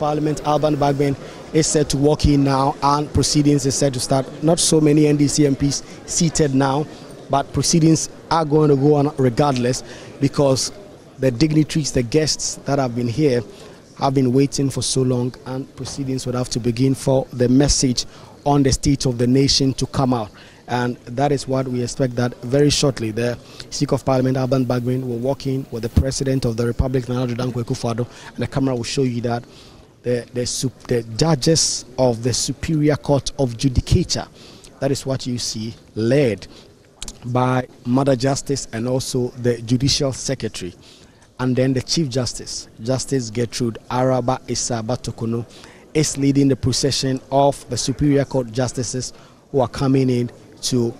Parliament, Alban Bagbin, is set to walk in now, and proceedings is set to start. Not so many NDC MPs seated now, but proceedings are going to go on regardless, because the dignitaries, the guests that have been here, have been waiting for so long, and proceedings would have to begin for the message on the state of the nation to come out. And that is what we expect, that very shortly the Speaker of Parliament, Alban Bagbin, will walk in with the President of the Republic, Nana Addo Dankwa Akufo-Addo, and the camera will show you that the judges of the Superior Court of Judicature, that is what you see, led by Mother Justice and also the Judicial Secretary. And then the Chief Justice, Justice Gertrude Araba Issa-Batokono, is leading the procession of the Superior Court justices who are coming in to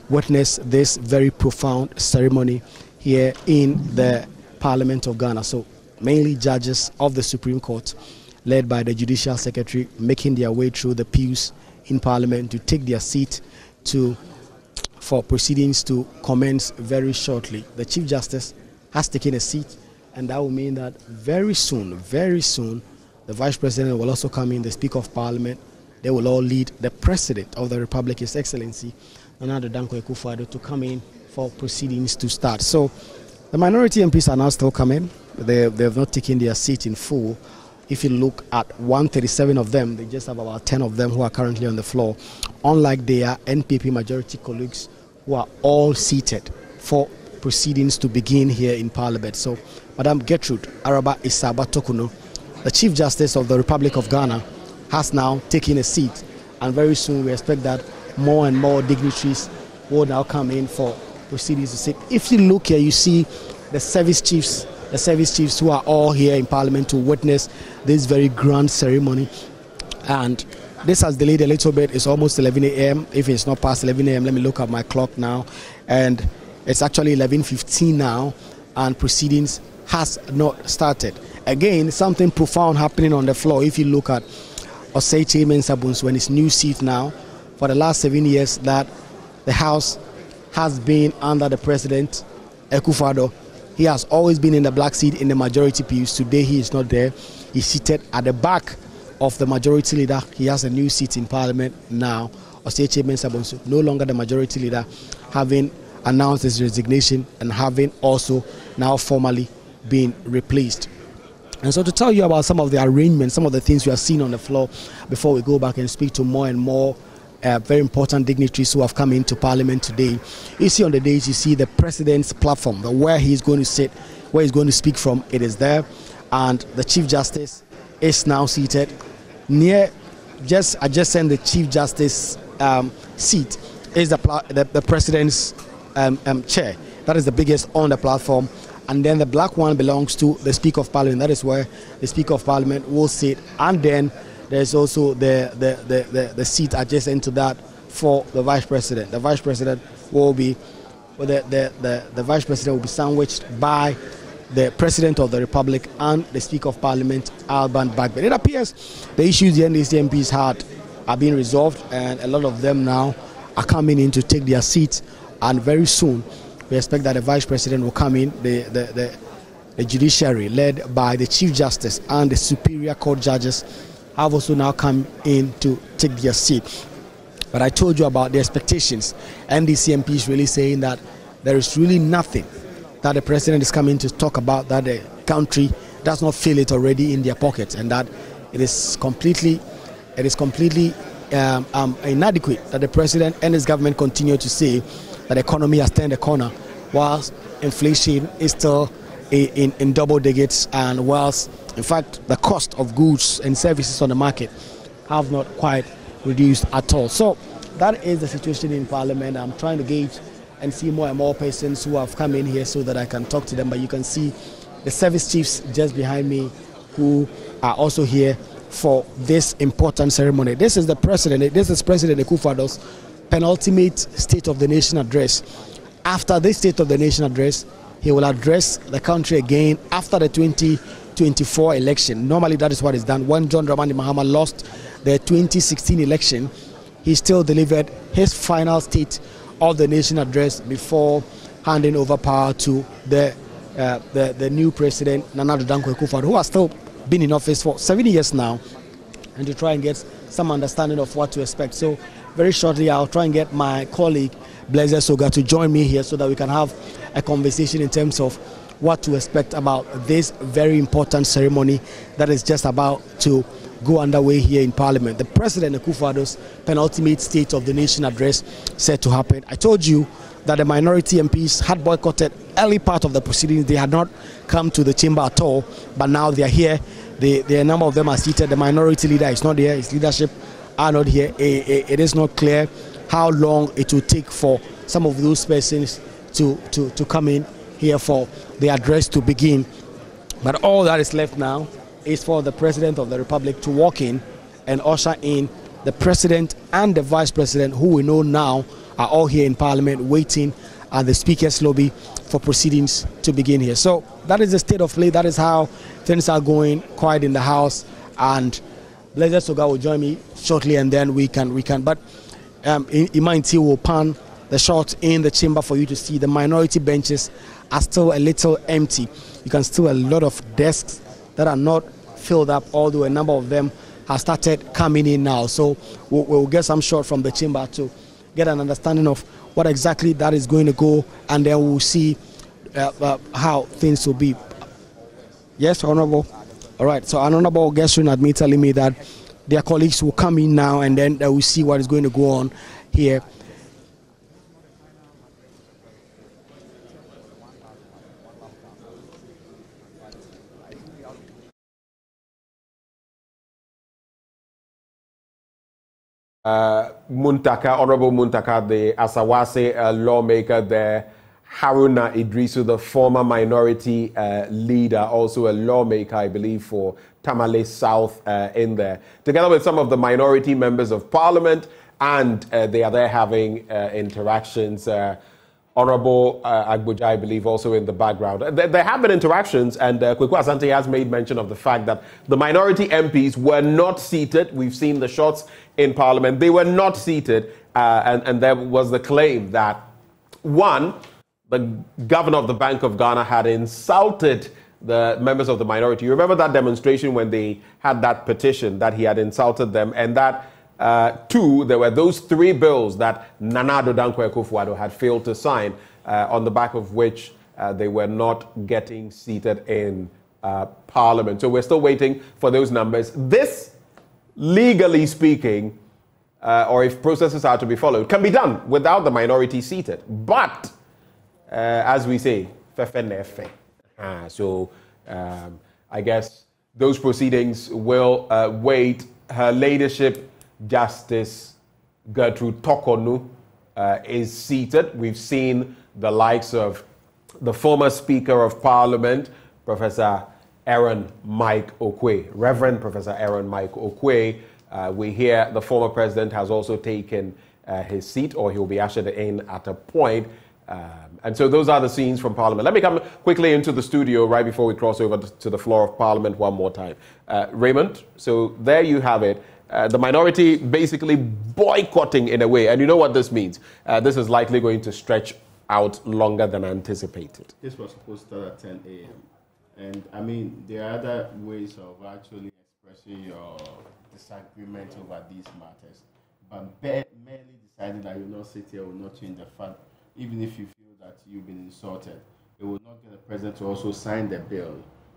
witness this very profound ceremony here in the Parliament of Ghana. So mainly judges of the Supreme Court, led by the Judicial Secretary, making their way through the pews in Parliament to take their seat for proceedings to commence very shortly. The Chief Justice has taken a seat, and that will mean that very soon, the Vice President will also come in, the Speaker of Parliament. They will all lead the President of the Republic, His Excellency Nana Addo Dankwa Akufo-Addo, to come in for proceedings to start. So the minority MPs are now still coming. They have not taken their seat in full. If you look at 137 of them, they just have about 10 of them who are currently on the floor, unlike their NPP majority colleagues who are all seated for proceedings to begin here in Parliament. So Madam Gertrude Araba Issa-Batokono, the Chief Justice of the Republic of Ghana, has now taken a seat, and very soon we expect that more and more dignitaries will now come in for proceedings to sit. If you look here, you see the service chiefs who are all here in Parliament to witness this very grand ceremony. And this has delayed a little bit. It's almost 11 a.m. If it's not past 11 a.m., let me look at my clock now. And it's actually 11:15 now, and proceedings has not started. Again, something profound happening on the floor. If you look at Osei Mensah-Bonsu in his new seat now, for the last 7 years that the House has been under the President, Akufo-Addo, he has always been in the black seat in the majority pews. Today he is not there. He's seated at the back of the majority leader. He has a new seat in Parliament now. Osei Mensah-Bonsu, no longer the majority leader, having announced his resignation and having also now formally been replaced. And so to tell you about some of the arrangements, some of the things we are seeing on the floor, before we go back and speak to more and more very important dignitaries who have come into Parliament today. You see on the dais, you see the President's platform, where he's going to sit, where he's going to speak from. It is there, and the Chief Justice is now seated near, adjacent the Chief Justice seat is the President's chair. That is the biggest on the platform. And then the black one belongs to the Speaker of Parliament. That is where the Speaker of Parliament will sit. And then there's also the seat adjacent to that for the Vice President. The Vice President will be, the Vice President will be sandwiched by the President of the Republic and the Speaker of Parliament, Alban Bagbin. It appears the issues the NDC MPs had are being resolved, and a lot of them now are coming in to take their seats. And very soon, we expect that the Vice President will come in. The judiciary, led by the Chief Justice and the Superior Court judges, have also now come in to take their seat. But I told you about the expectations. NDC MPs really saying that there is really nothing that the President is coming to talk about that the country does not feel it already in their pockets, and that it is completely inadequate that the President and his government continue to say that the economy has turned a corner, whilst inflation is still in double digits, and whilst, in fact, the cost of goods and services on the market have not quite reduced at all. So that is the situation in Parliament. I'm trying to gauge and see more and more persons who have come in here so that I can talk to them. But you can see the service chiefs just behind me who are also here for this important ceremony. This is the President. This is President Akufo-Addo's penultimate State of the Nation address. After this State of the Nation address, he will address the country again after the 2024 election. Normally that is what is done. When John Dramani Mahama lost the 2016 election, he still delivered his final State of the Nation address before handing over power to the new President, Nana Addo Dankwa Akufo-Addo, who has still been in office for 7 years now, and to try and get some understanding of what to expect. So very shortly, I'll try and get my colleague, Blaise Soga, to join me here so that we can have a conversation in terms of what to expect about this very important ceremony that is just about to go underway here in Parliament. The President Akufo-Addo's penultimate State of the Nation address set to happen. I told you that the minority MPs had boycotted early part of the proceedings. They had not come to the chamber at all, but now they are here. A number of them are seated. The minority leader is not here. His leadership are not here. It is not clear how long it will take for some of those persons to come in here for the address to begin. But all that is left now is for the President of the Republic to walk in and usher in the President and the Vice President, who we know now are all here in Parliament waiting at the Speaker's lobby for proceedings to begin here. So that is the state of play. That is how things are going quiet in the House. And Blaise Soga will join me shortly, and then we can. But Imanti will pan the shot in the chamber for you to see. The minority benches are still a little empty. You can still a lot of desks that are not filled up, although a number of them have started coming in now. So we'll get some shot from the chamber to get an understanding of what exactly that is going to go, and then we'll see how things will be. Yes, Honorable. All right, so an Honorable guest at me telling me that their colleagues will come in now, and then we'll see what is going to go on here. Honorable Muntaka, the Asawase lawmaker there, Haruna Idrisu, the former minority leader, also a lawmaker, I believe, for Tamale South in there, together with some of the minority members of Parliament, and they are there having interactions. Honorable Agboja, I believe, also in the background. There have been interactions, and Kweku Asante has made mention of the fact that the minority MPs were not seated. We've seen the shots in Parliament. They were not seated, and there was the claim that, one, the governor of the Bank of Ghana had insulted the members of the minority. You remember that demonstration when they had that petition, that he had insulted them, and that two, there were those 3 bills that Nana Addo Dankwa Akufo-Addo had failed to sign, on the back of which they were not getting seated in Parliament. So we're still waiting for those numbers. This, legally speaking, or if processes are to be followed, can be done without the minority seated. But, as we say, so I guess those proceedings will wait. Her ladyship, Justice Gertrude Tokonu, is seated. We've seen the likes of the former Speaker of Parliament, Professor Aaron Mike Okwe, Reverend Professor Aaron Mike Okwe. We hear the former president has also taken his seat, or he'll be ushered in at a point. And so those are the scenes from Parliament. Let me come quickly into the studio right before we cross over to the floor of Parliament one more time. Raymond, so there you have it. The minority basically boycotting in a way. And you know what this means. This is likely going to stretch out longer than anticipated. This was supposed to start at 10 a.m. And I mean, there are other ways of actually expressing your disagreement over these matters. But merely deciding that you will not sit here will not change the fact, even if you feel that you've been insulted, it will not get the president to also sign the bill.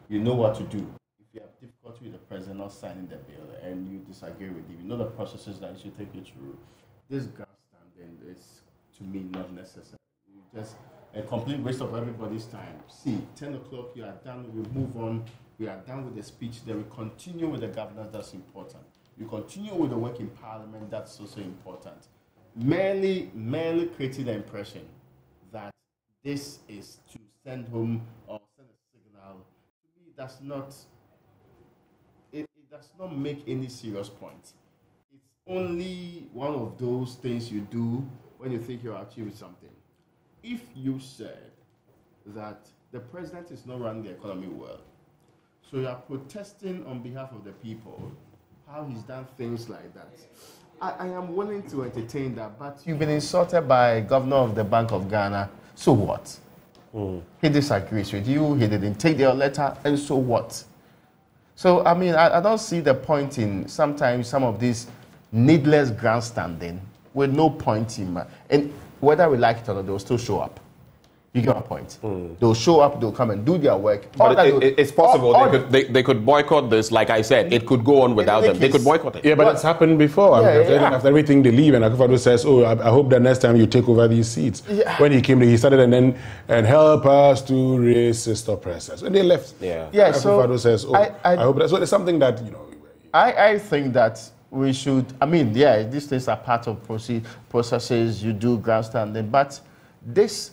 You know what to do. If you have difficulty with the president not signing the bill and you disagree with him, you know the processes that you should take you through. This grandstanding is, to me, not necessary. Just a complete waste of everybody's time. See, 10 o'clock, you are done, we move on, we are done with the speech, then we continue with the governance, that's important. You continue with the work in Parliament, that's also important. Merely creating the impression that this is to send home or send a signal, to me, does not make any serious point. It's only one of those things you do when you think you're achieving something. If you said that the president is not running the economy well, so you are protesting on behalf of the people, how he's done things like that, I am willing to entertain that, but you've been insulted by Governor of the Bank of Ghana, so what? He disagrees with you, he didn't take your letter, and so what? So, I mean, I don't see the point in sometimes some of this needless grandstanding with no point in, and whether we like it or not, they'll still show up. You get my point. They'll show up, they'll come and do their work. But it's possible they could boycott this. Like I said, it could go on without them. They could boycott it. Yeah, but it's happened before. After everything, they leave, and Akufo-Addo says, "Oh, I hope the next time you take over these seats." Yeah. When he came, he started and help us to raise sister oppressors, and they left. Yeah. Akufo-Addo says, "Oh, I hope that." So it's something that I think that we should. I mean, yeah, these things are part of processes. You do grandstanding, but these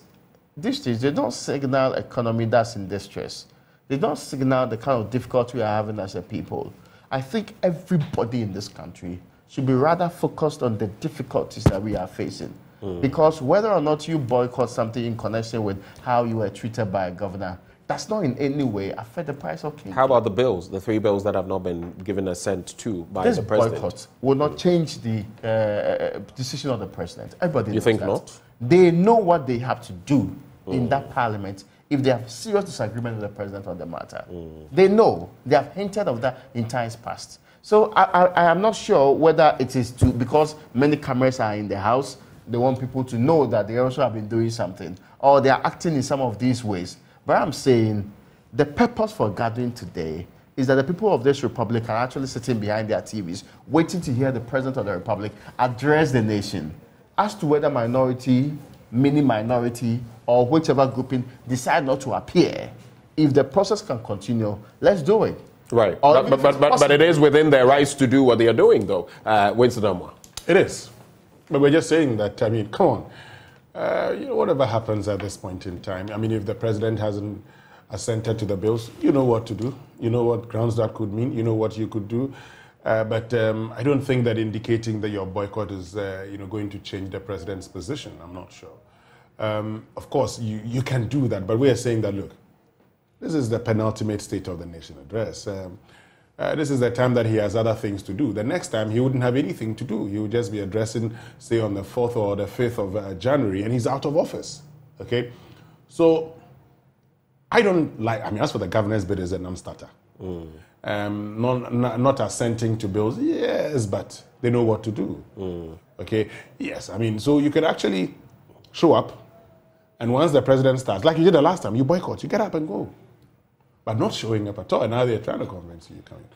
things, they don't signal economy that's in distress. They don't signal the kind of difficulty we are having as a people. I think everybody in this country should be rather focused on the difficulties that we are facing. Because whether or not you boycott something in connection with how you were treated by a governor, that's not in any way affect the price of cake. How about the bills, the 3 bills that have not been given assent to by the president? This boycott will not change the decision of the president. Everybody knows think that. not? They know what they have to do in that parliament if they have serious disagreement with the president on the matter. They know. They have hinted of that in times past. So I am not sure whether it is because many cameras are in the house, they want people to know that they also have been doing something, or they are acting in some of these ways. But I'm saying the purpose for gathering today is that the people of this republic are actually sitting behind their TVs, waiting to hear the president of the republic address the nation as to whether minority, mini minority, or whichever grouping decide not to appear. If the process can continue, let's do it. Right. But it is within their rights to do what they are doing, though. Winston Amwa. It is. But we're just saying that, I mean, come on. Whatever happens at this point in time, I mean, if the president hasn't assented to the bills, you know what to do. You know what grounds that could mean. You know what you could do. But I don't think that indicating that your boycott is, going to change the president's position. I'm not sure. Of course, you can do that, but we are saying that, look, this is the penultimate State of the Nation address. This is the time that he has other things to do. The next time, he wouldn't have anything to do. He would just be addressing, say, on the 4th or the 5th of January, and he's out of office, okay? So I don't like, I mean, as for the governor's bid, is a non-starter. Not assenting to bills, yes, but they know what to do, okay? Yes, I mean, so you could actually show up, and once the president starts, like you did the last time, you boycott, you get up and go. But not showing up at all, and now they're trying to convince you to come in.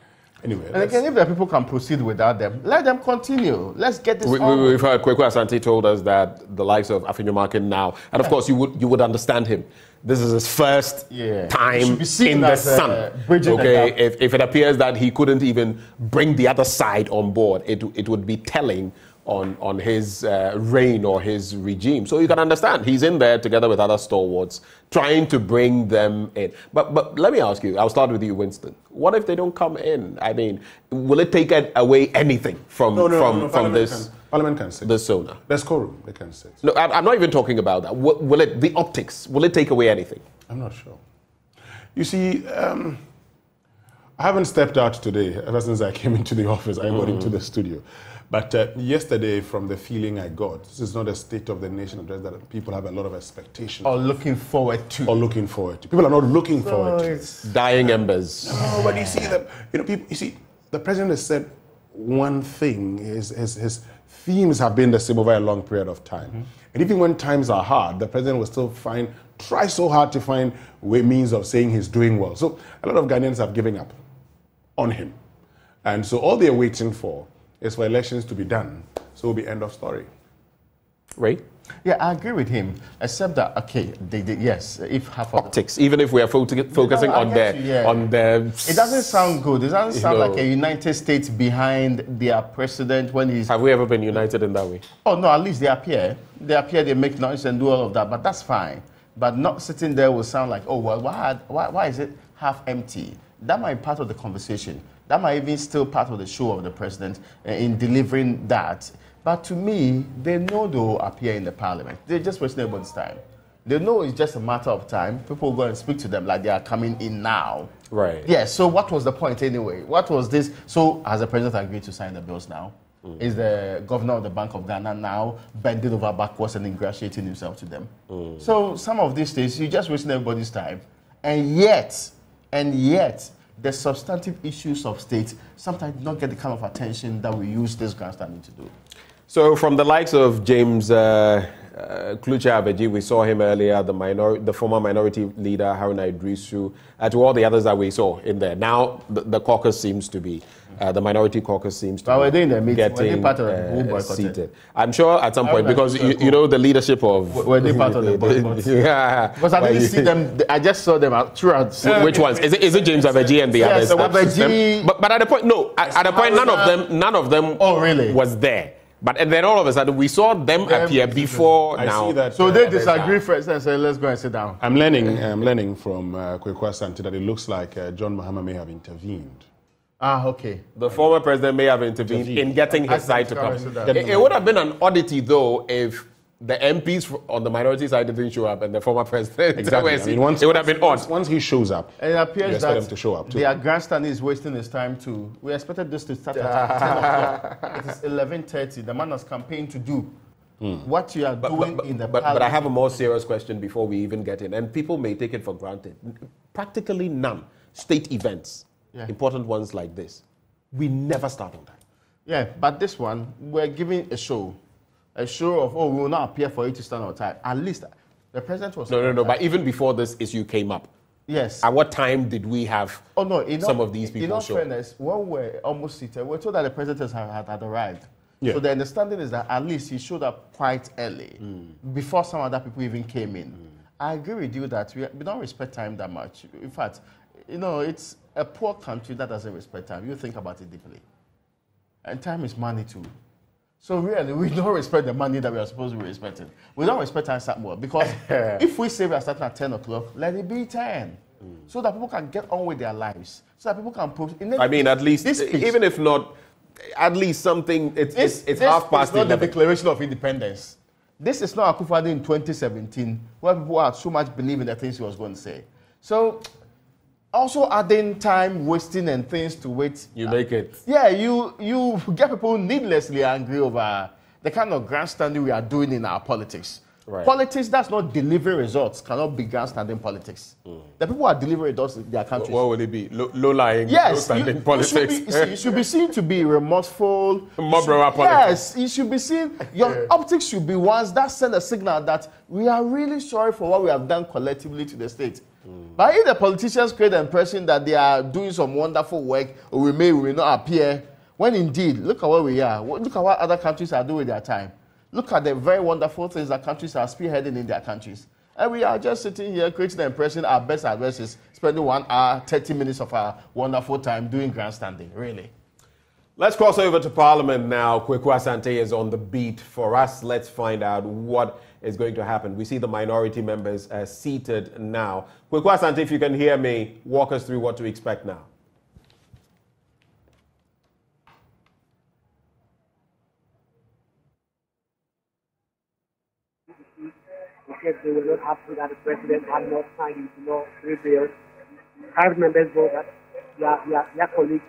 Anyway. And again, if the people can proceed without them, let them continue. Let's get this on. We've heard Kweku Asante told us that the likes of Afenyo-Markin now, and of course you would understand him. This is his first time in the sun. Okay, if it appears that he couldn't even bring the other side on board, it would be telling on his reign or his regime. So you can understand, he's in there together with other stalwarts, trying to bring them in. But let me ask you, I'll start with you, Winston. What if they don't come in? I mean, will it take away anything from this? Parliament can sit. The SONA. There's quorum, they can sit. No, I'm not even talking about that. Will it, the optics, will it take away anything? I'm not sure. You see, I haven't stepped out today. Ever since I came into the office, I got into the studio. But yesterday, from the feeling I got, this is not a State of the Nation address that people have a lot of expectation. Or looking forward to. People are not looking forward to. Dying embers. No, but you see, the president has said one thing. His themes have been the same over a long period of time. And even when times are hard, the president will still try so hard to find means of saying he's doing well. So a lot of Ghanaians have given up on him. And so all they're waiting for is for elections to be done. So it will be end of story. Ray? Yeah, I agree with him. Except that, okay, yes, if half of optics, even if we are focusing on the... It doesn't sound good. It doesn't sound like a United States behind their president when he's... Have we ever been united in that way? Oh, no, at least they appear. They make noise and do all of that, but that's fine. But not sitting there will sound like, oh, well, why is it half empty? That might be part of the conversation. That might even still part of the show of the president in delivering that. But to me, they know they will appear in the parliament. They're just wasting everybody's time. They know it's just a matter of time. People will go and speak to them like they are coming in now. Right. Yeah, so what was the point anyway? What was this? So has the president agreed to sign the bills now? Is the governor of the Bank of Ghana now bending over backwards and ingratiating himself to them? So some of these things, you're just wasting everybody's time. And yet, the substantive issues of state sometimes don't get the kind of attention that we use this grandstanding to do. So from the likes of James Kluche-Abeji, we saw him earlier, the former minority leader, Haruna Idrisu, to all the others that we saw in there. Now the caucus seems to be, the minority caucus seems to be getting seated. I'm sure at some point, because you know the leadership of... Were they part of the boycott? Yeah. Because I didn't see them, I just saw them throughout. Which ones? Is it James Abeji and the others? But at the point, no, at the point, none of them was there. But and then all of a sudden, we saw them appear before now. See that, so they disagree first and say, let's go and sit down. I'm learning from Kwekwa Asante that it looks like John Mahama may have intervened. Ah, okay. The former president may have intervened in getting his side to come. It would have been an oddity, though, if the MPs on the minority side didn't show up and the former president... Exactly. I mean, it would have been odd. Once he shows up, and it appears that him to show up too. Their grandstanding is wasting his time too. We expected this to start at 10 o'clock. It is 11:30. The man has campaigned to do what you are doing in the But I have a more serious question before we even get in. And people may take it for granted. Practically none. State events, important ones like this, we never start on time. Yeah, but this one, we're giving a show of, we will not appear for you to stand on time. At least the president was... No. But even before this issue came up, yes. At what time did we have some of these people show? In all fairness, when we're almost seated, we're told that the president had arrived. Yeah. So the understanding is that at least he showed up quite early, before some other people even came in. I agree with you that we don't respect time that much. In fact, it's a poor country that doesn't respect time. You think about it deeply. And time is money too. So really, we don't respect the money that we are supposed to be respecting. We don't respect time that more because if we say we are starting at 10 o'clock, let it be 10. So that people can get on with their lives. So that people can post. I mean, at least, even if not, at least something, it's half past 11. This is not the Declaration of Independence. This is not Akufo-Addo in 2017, where people had so much belief in the things he was going to say. So, also adding time, wasting and things to wait. You make it. Yeah, you get people needlessly angry over the kind of grandstanding we are doing in our politics. Right. Politics that's not delivering results cannot be grandstanding politics. The people who are delivering results in their countries. What would it be? Low-lying, low-standing politics? You should be seen to be remorseful. Politics. Yes, you should be seen. Your optics should be ones that send a signal that we are really sorry for what we have done collectively to the state. But if the politicians create the impression that they are doing some wonderful work, or we may not appear, when indeed, look at where we are. Look at what other countries are doing with their time. Look at the very wonderful things that countries are spearheading in their countries. And we are just sitting here creating the impression our best advice is spending 1 hour, 30 minutes of our wonderful time doing grandstanding, really. Let's cross over to Parliament now. Kwekwa Asante is on the beat for us. Let's find out what is going to happen. We see the minority members seated now. Kwekwa Asante, if you can hear me, walk us through what to expect now. Because they will not have to that the president had not signed three bills. Private members know that their colleague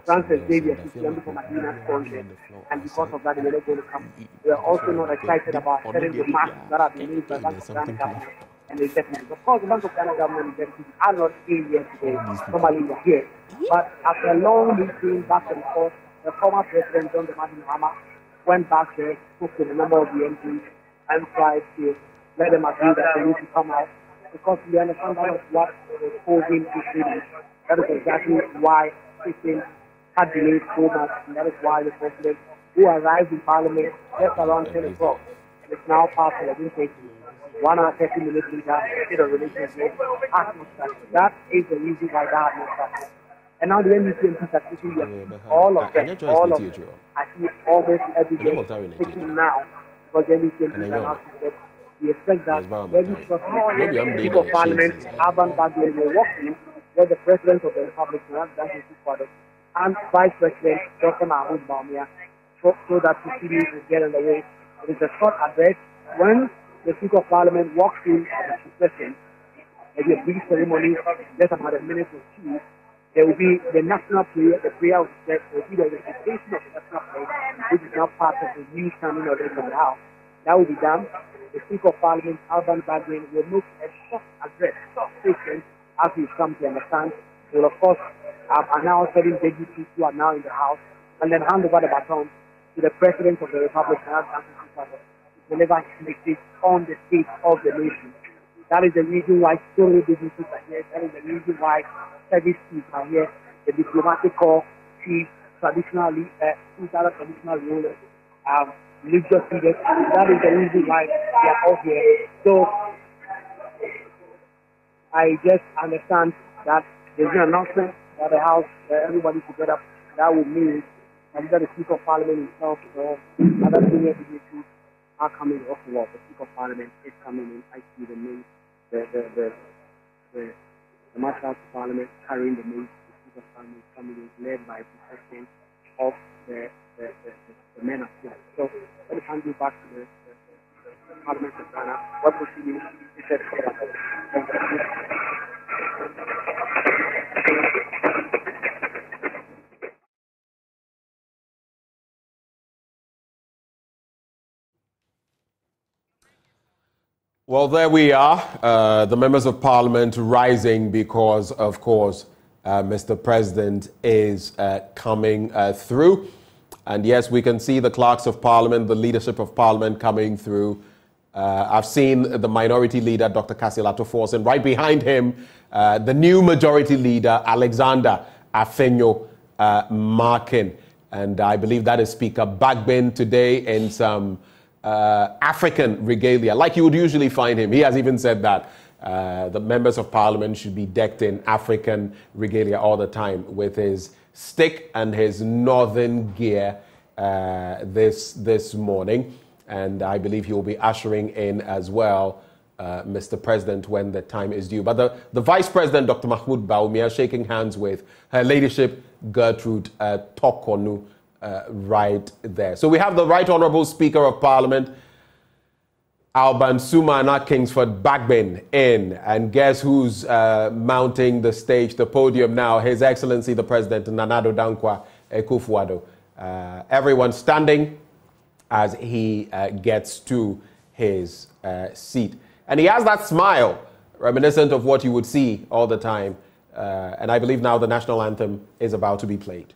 Francis Xavier is young from Adina's country, and because of that, they are not going to come. We are also not excited about setting the marks that have been made by the Bank of Ghana government and the executives. Of course, the Bank of Ghana government executives are not in here today. Normally, they are here. But after a long meeting back and forth, the former president, John Mahama, went back there, spoke to a number of the MPs, and tried to let them agree that they need to come out, because we understand that is what the COVID is doing. That is exactly why system had delayed so much, and that is why the president, who arrived in Parliament just around 10 o'clock, is now past 11:30. 1 hour 30 minutes later, state of relationship has not started. That is the reason why that has not started. And now the NDC MPs are taking all of them. I see almost every day taking now, because the NDC MPs are now taking. We expect that every Speaker of Parliament, Alban Bagbin, will walk in where the President of the Republic, and Vice President, Dr. Mahmoud Bawumia, so that proceedings will get underway. It is a short address. When the Speaker of Parliament walks in as the President, there will be a brief ceremony, just about a minute or two. There will be the national prayer, the prayer of the there will be the recitation of the national prayer, which is now part of the new standing order of the House. That will be done. The Speaker of Parliament, Alban Bagbin, will make a short address, short statement, as we come to understand. He will, of course, are now serving deputies who are now in the House, and then hand over the baton to the President of the Republic, to deliver his message on the state of the nation. That is the reason why so many businesses are here. That is the reason why service chiefs are here. The diplomatic corps chiefs, traditionally, other traditional rulers, religious leaders. That is the reason why they are all here. So I just understand that there's an announcement that the House, everybody together, that will mean that the Speaker of Parliament himself or other senior dignitaries are coming off the wall. The Speaker of Parliament is coming in. I see the main, the Marshal of Parliament carrying the main. The Speaker of Parliament is coming in, led by the President of the men of God. So let me hand you back to the Parliament of Ghana. What proceedings is said for that? Thank you. Well, there we are, the members of Parliament rising because, of course, Mr. President is coming through. And yes, we can see the clerks of Parliament, the leadership of Parliament coming through. I've seen the minority leader, Dr. Kasilato Force, and right behind him, the new majority leader, Alexander Afenyo-Markin. And I believe that is Speaker Bagbin today in some African regalia, like you would usually find him. He has even said that the members of Parliament should be decked in African regalia all the time with his stick and his northern gear this morning. And I believe he will be ushering in as well, Mr. President, when the time is due. But the Vice President, Dr. Mahmoud Bawumia, shaking hands with Her Ladyship Gertrude Tokonu right there. So we have the Right Honourable Speaker of Parliament, Alban Sumana Kingsford Bagbin, in. And guess who's mounting the stage, the podium now? His Excellency the President, Nana Addo Dankwa Akufo-Addo. Everyone standing as he gets to his seat. And he has that smile, reminiscent of what you would see all the time. And I believe now the national anthem is about to be played.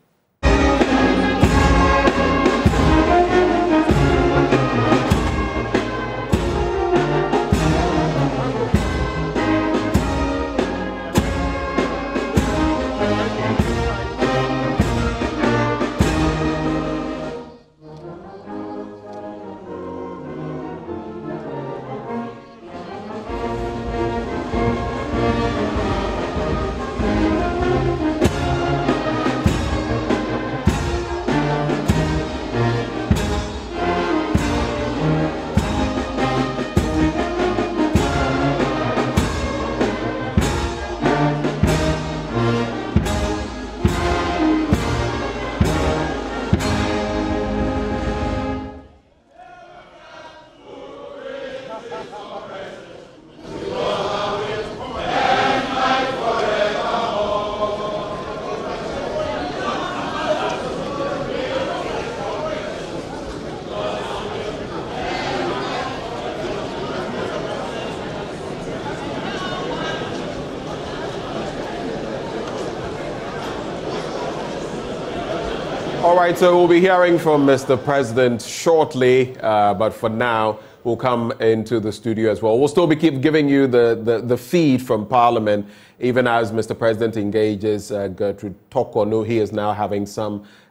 All right, so we'll be hearing from Mr. President shortly, but for now, we'll come into the studio as well. We'll still be keep giving you the feed from Parliament, even as Mr. President engages Gertrude Tokonu. He is now having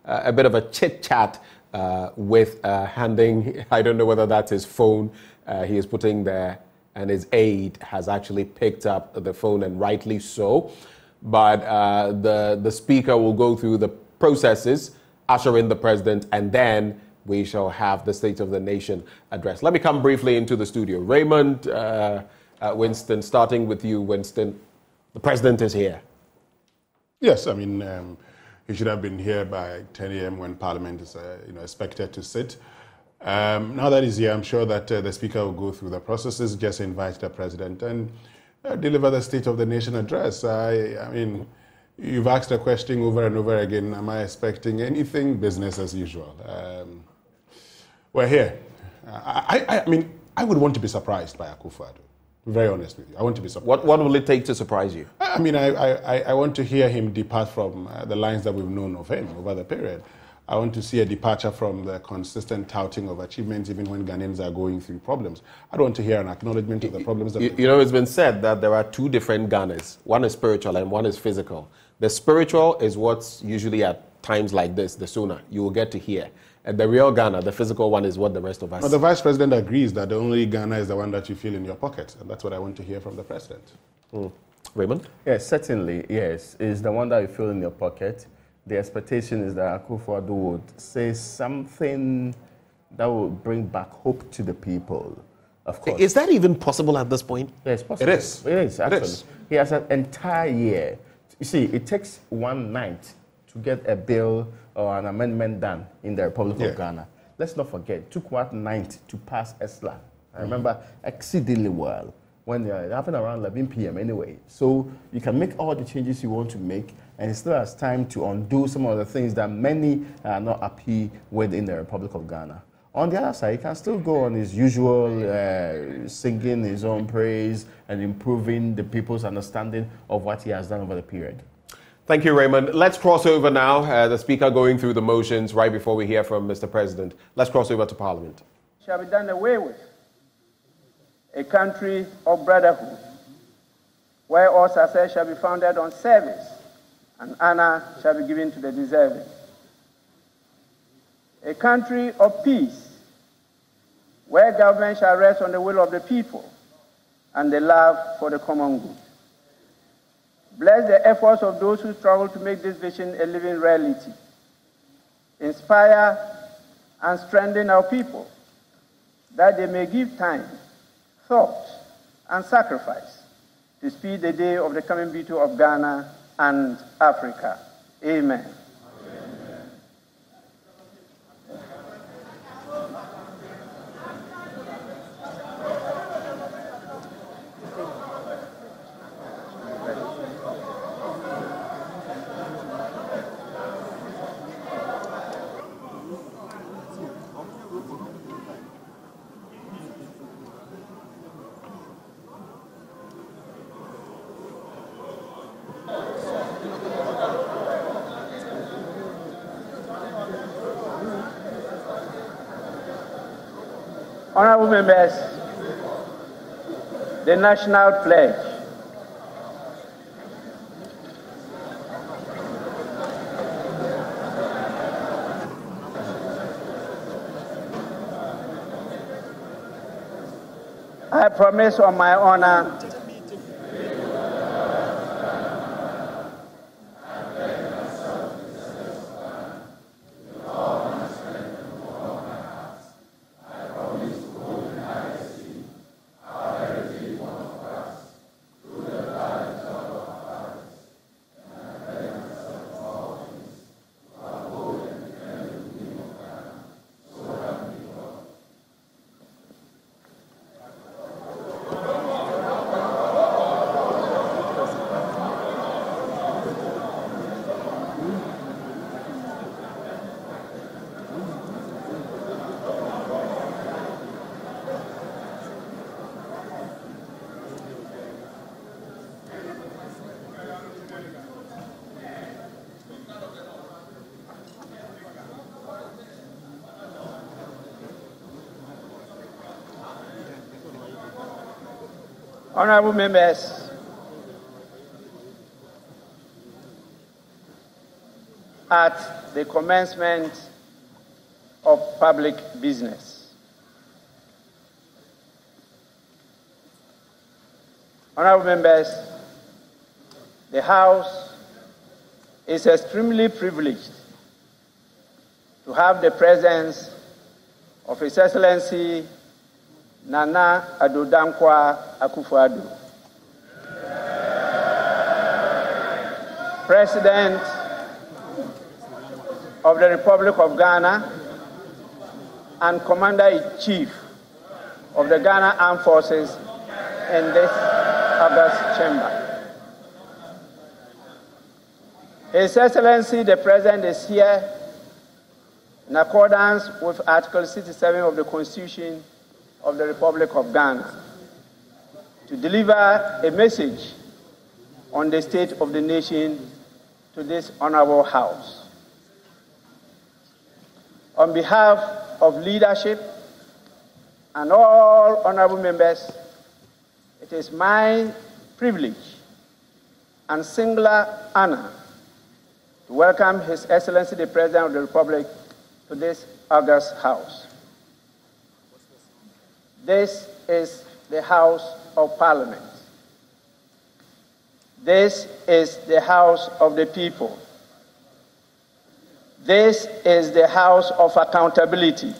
a bit of a chit-chat with handing, I don't know whether that's his phone he is putting there, and his aide has actually picked up the phone, and rightly so. But the Speaker will go through the processes, usher in the President, and then we shall have the State of the Nation address. Let me come briefly into the studio. Raymond, Winston, starting with you, Winston. The President is here. Yes, I mean, he should have been here by 10 a.m. when Parliament is expected to sit. Now that he's here, I'm sure that the Speaker will go through the processes, just invite the President and deliver the State of the Nation address. I mean, you've asked a question over and over again, am I expecting anything? Business as usual. We're here. I mean, I would want to be surprised by Akufo-Addo. Very honest with you. I want to be surprised. What will it take to surprise you? I mean, I want to hear him depart from the lines that we've known of him over the period. I want to see a departure from the consistent touting of achievements even when Ghanaians are going through problems. I don't want to hear an acknowledgement of the problems that you know, it's been said that there are two different Ghanas. One is spiritual and one is physical. The spiritual is what's usually at times like this, the SONA, you will get to hear. And the real Ghana, the physical one, is what the rest of us... But the Vice President agrees that the only Ghana is the one that you feel in your pocket. And that's what I want to hear from the President. Raymond? Yes, certainly, yes. It's the one that you feel in your pocket. The expectation is that Akufo-Addo would say something that will bring back hope to the people, of course. Is that even possible at this point? Yes, possible. It is. It is, actually. It is. He has an entire year. You see, it takes one night to get a bill or an amendment done in the Republic of Ghana. Let's not forget, it took one night to pass ESLA. I remember exceedingly well when it happened around 11 p.m. anyway. So you can make all the changes you want to make, and it still has time to undo some of the things that many are not happy with in the Republic of Ghana. On the other side, he can still go on his usual singing his own praise and improving the people's understanding of what he has done over the period. Thank you, Raymond. Let's cross over now. The Speaker going through the motions right before we hear from Mr. President. Let's cross over to Parliament. Shall be done away with. A country of brotherhood, where all success shall be founded on service, and honor shall be given to the deserving. A country of peace, where government shall rest on the will of the people and the love for the common good. Bless the efforts of those who struggle to make this vision a living reality. Inspire and strengthen our people, that they may give time, thought, and sacrifice to speed the day of the coming beauty of Ghana and Africa. Amen. Honorable members, the National Pledge. I promise on my honor Honorable members, at the commencement of public business. Honorable members, the House is extremely privileged to have the presence of His Excellency Nana Addo Dankwa Akufo-Addo, President of the Republic of Ghana and Commander-in-Chief of the Ghana Armed Forces in this August chamber. His Excellency the President is here in accordance with Article 67 of the Constitution of the Republic of Ghana. to deliver a message on the state of the nation to this honorable House. On behalf of leadership and all honorable members, it is my privilege and singular honor to welcome His Excellency the President of the Republic to this august House. This is the House of Parliament. This is the House of the people. This is the House of accountability.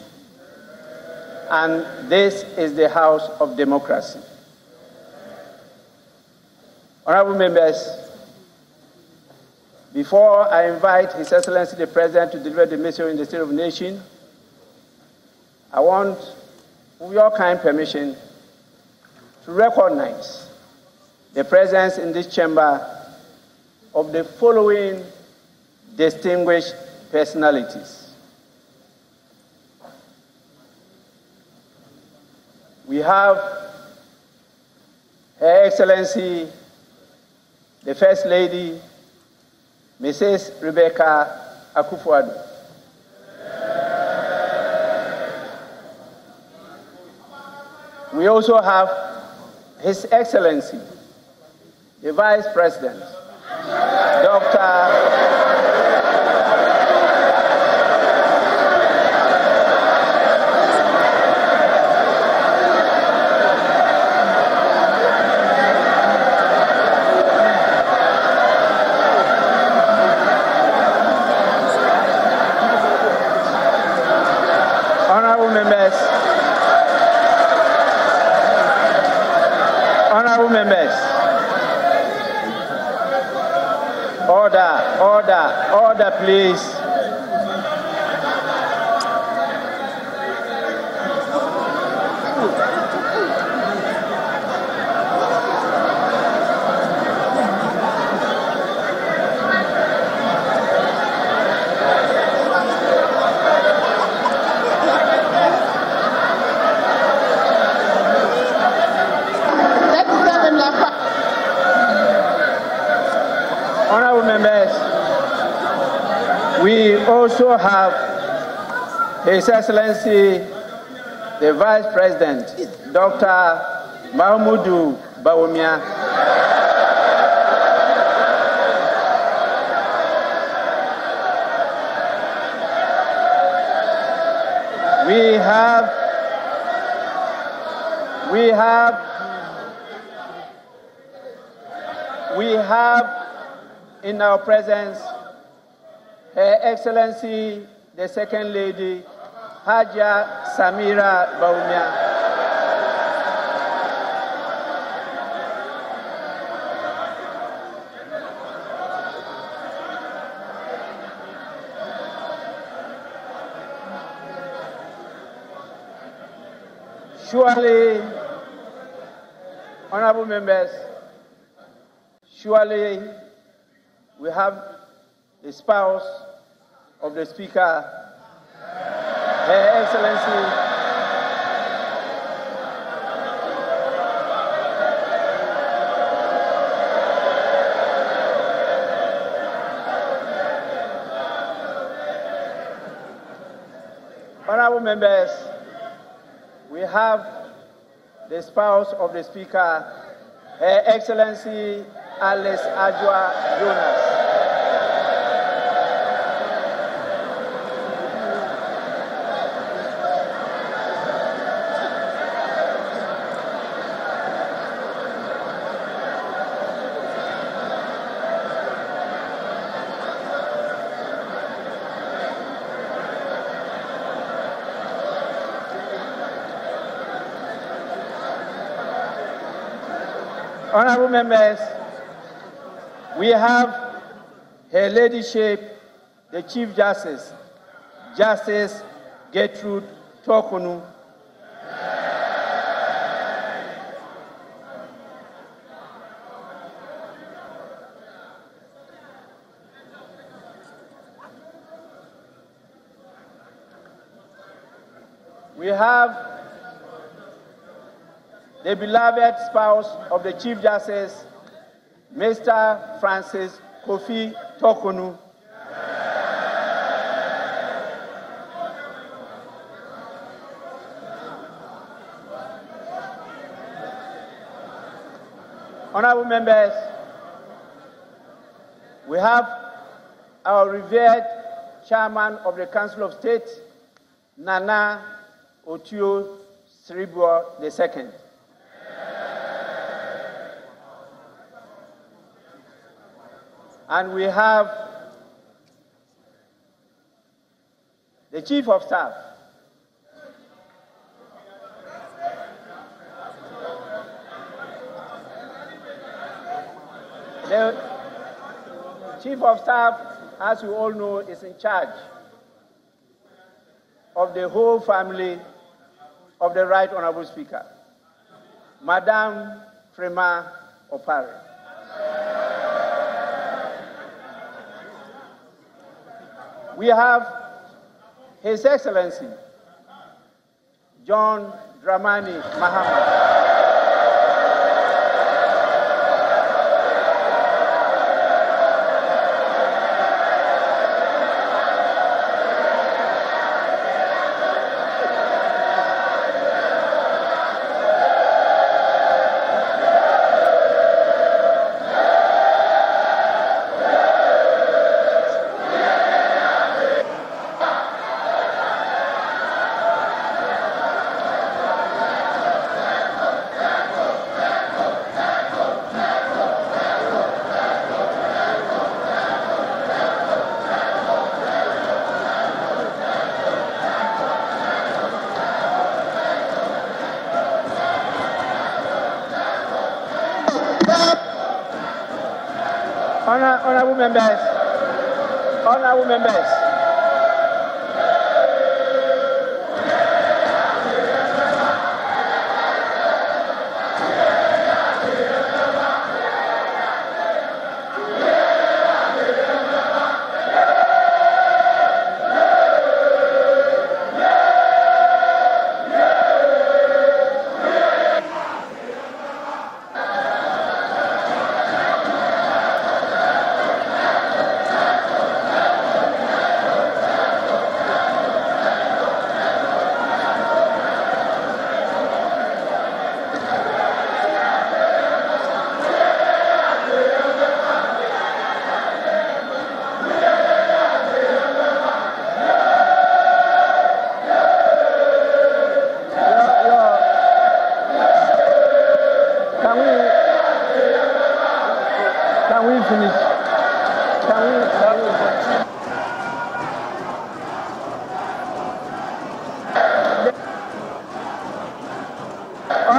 And this is the House of democracy. Honorable members, before I invite His Excellency the President to deliver the message in the State of the Nation, I want, with your kind permission, to recognize the presence in this chamber of the following distinguished personalities. We have Her Excellency, the First Lady, Mrs. Rebecca Akufo-Addo. We also have His Excellency, the Vice President, Dr. Honorable members, order, please. Honorable members, we also have His Excellency, the Vice President, Dr. Mahmoudou Bawumia. We have in our presence Her Excellency, the Second Lady, Haja Samira Bawumia. Surely, honorable members, surely we have the spouse of the Speaker, Her Excellency, honorable members, we have the spouse of the Speaker, Her Excellency Alice Ajua Jonas. Honorable members, we have Her Ladyship, the Chief Justice, Justice Gertrude Tokunu. We have the beloved spouse of the Chief Justice, Mr. Francis Kofi Tokonu. Honorable members, we have our revered Chairman of the Council of State, Nana Otio Sribo II. And we have the Chief of Staff, the Chief of Staff, as you all know, is in charge of the whole family of the Right Honorable Speaker, Madame Frema Opare. We have His Excellency John Dramani Mahama. Honorable members, honorable members.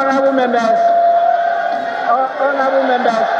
Honorable members, honorable members.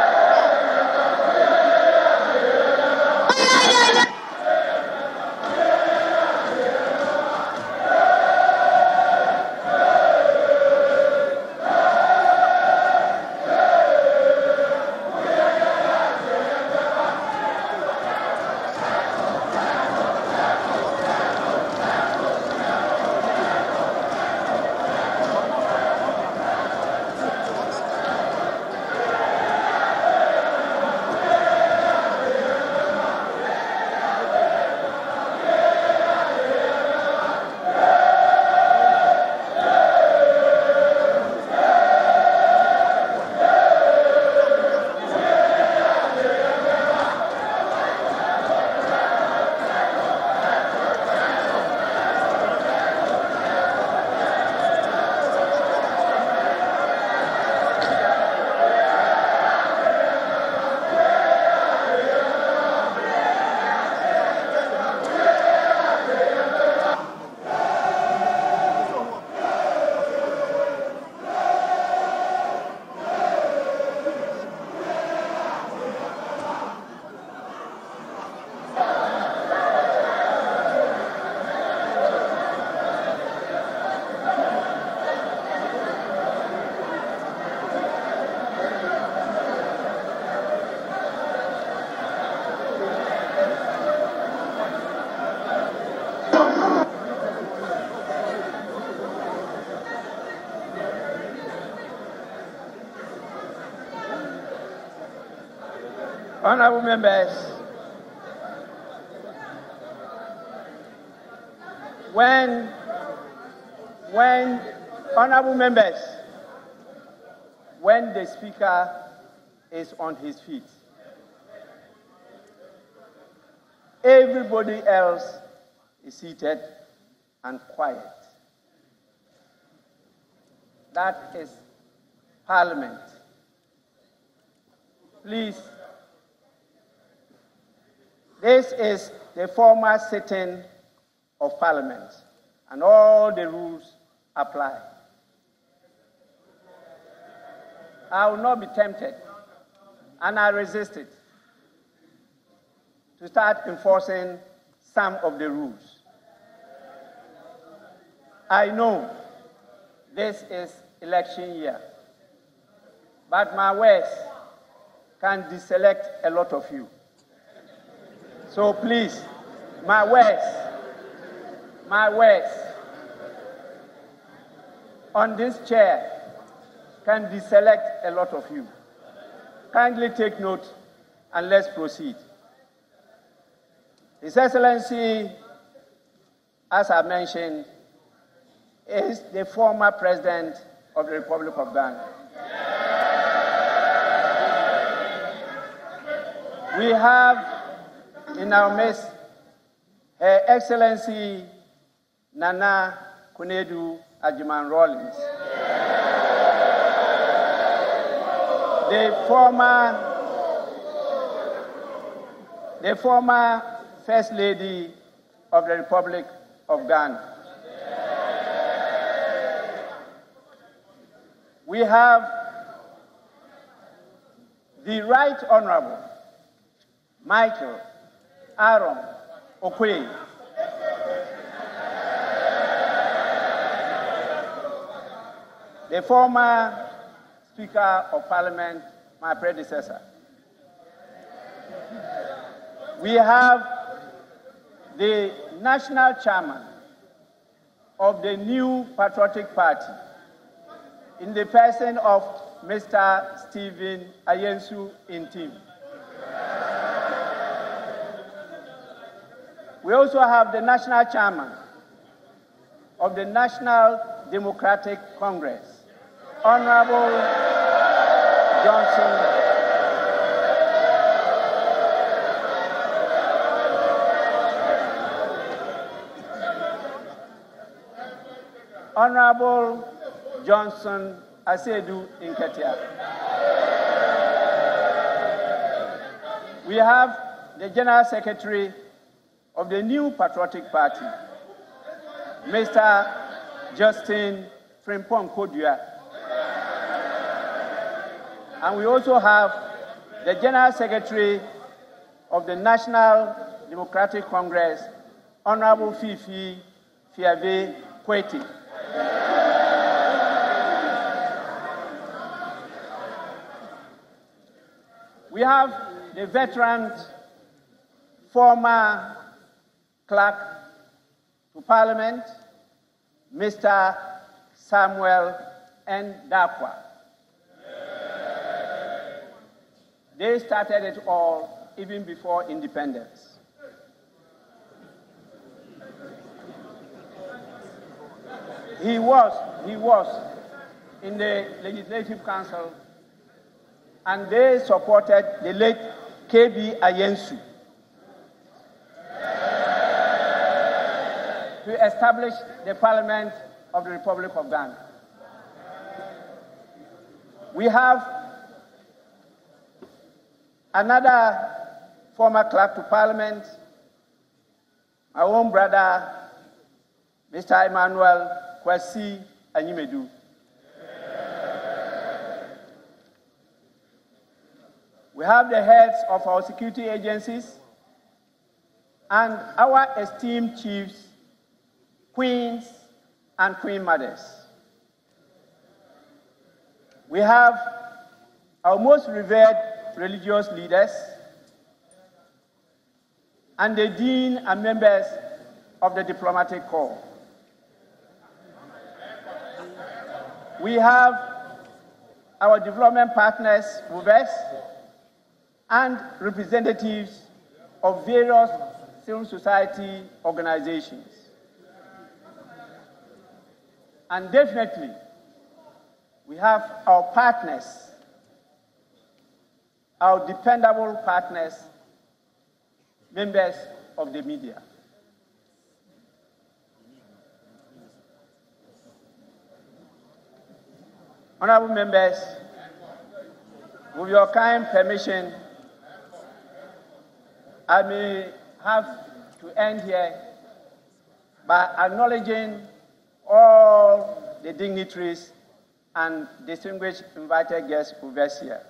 Honorable members, honorable members, when the Speaker is on his feet, everybody else is seated and quiet. That is Parliament. Please, this is the formal sitting of Parliament, and all the rules apply. I will not be tempted, and I resist it, to start enforcing some of the rules. I know this is election year, but my words can deselect a lot of you. So please, my words on this chair can deselect a lot of you. Kindly take note and let's proceed. His Excellency, as I mentioned, is the former President of the Republic of Ghana. We have in our midst Her Excellency Nana Konadu Agyeman Rawlings, the former First Lady of the Republic of Ghana. We have the Right Honorable Michael Aaron Okoye, the former Speaker of Parliament, my predecessor. We have the National Chairman of the New Patriotic Party, in the person of Mr. Stephen Ayensu Intim. We also have the National Chairman of the National Democratic Congress, Honorable Johnson. Honorable Johnson Asedu Nketia. We have the General Secretary of the New Patriotic Party, Mr. Justin Frimpong Kodua. And we also have the General Secretary of the National Democratic Congress, Honorable Fifi Fiave Kweti. We have the veteran former clerk to Parliament, Mr. Samuel N. Dakwa. They started it all even before independence. He was in the Legislative Council, and they supported the late KB Ayensu to establish the Parliament of the Republic of Ghana. We have another former clerk to Parliament, my own brother, Mr. Emmanuel Kwasi Anyimedu. We have the heads of our security agencies and our esteemed chiefs, queens, and queen mothers. We have our most revered religious leaders and the dean and members of the diplomatic corps. We have our development partners with us and representatives of various civil society organizations. And definitely, we have our partners, our dependable partners, members of the media. Honorable members, with your kind permission, I may have to end here by acknowledging all the dignitaries and distinguished invited guests over here.